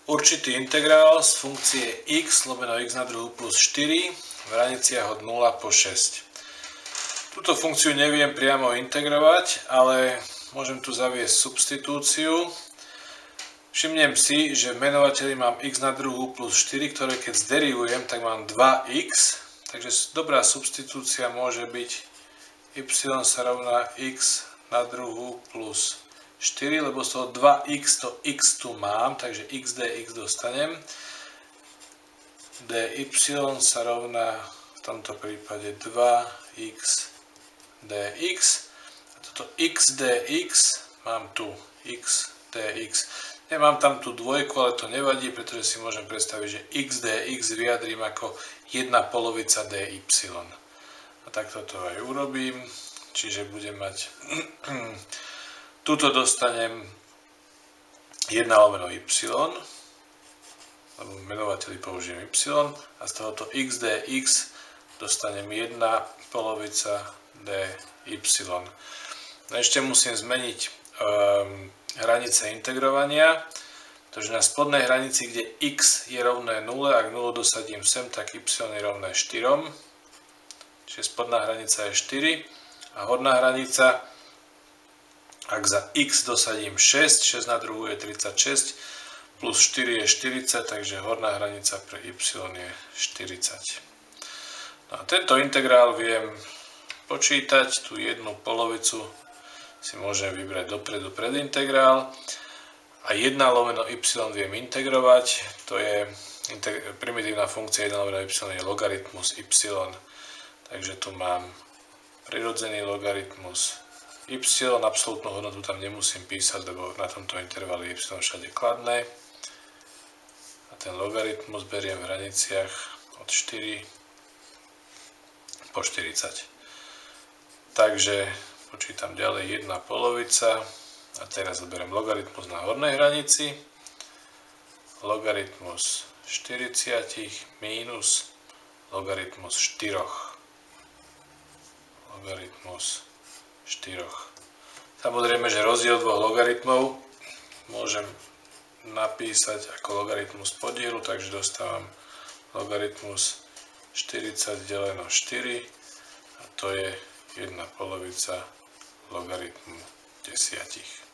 určitý integrál z funkcie x lomeno x na druhu plus 4 v hraniciach od 0 po 6. Túto funkciu neviem priamo integrovať, ale môžem tu zaviesť substitúciu. Všimnem si, že v menovateli mám x na druhu plus 4, ktoré keď zderivujem, tak mám 2x. Takže dobrá substitúcia môže byť y sa rovná x na druhu plus 4, lebo z toho 2x to x tu mám, takže x dx dostanem. dy sa rovná v tomto prípade 2x dx. A toto x dx mám tu, x dx. Nemám tam tú dvojku, ale to nevadí, pretože si môžem predstaviť, že x dx vyjadrím ako 1/2 dy. A takto to aj urobím, čiže budem mať, tuto dostanem 1 lomeno y, lebo v menovateli použijem y, a z tohoto x dx dostanem 1/2 dy. No ešte musím zmeniť hranice integrovania, pretože na spodnej hranici, kde x je rovné 0, ak 0 dosadím sem, tak y je rovné 4. Čiže spodná hranica je 4 a horná hranica, ak za x dosadím 6, 6 na druhu je 36, plus 4 je 40, takže horná hranica pre y je 40. No a tento integrál viem počítať, tú jednu polovicu si môžem vybrať dopredu pred integrál a 1 lomeno y viem integrovať, to je primitívna funkcia 1 lomeno y je logaritmus y, takže tu mám prirodzený logaritmus y, absolútnu hodnotu tam nemusím písať, lebo na tomto intervale y všade kladné a ten logaritmus beriem v hraniciach od 4 po 40. Takže počítam ďalej 1 polovica a teraz zoberiem logaritmus na hornej hranici. Logaritmus 40 mínus logaritmus 4. Logaritmus 4. Samozrejme, že rozdiel dvoch logaritmov môžem napísať ako logaritmus podielu, takže dostávam logaritmus 40 deleno 4 a to je 1/2 logaritmu 10.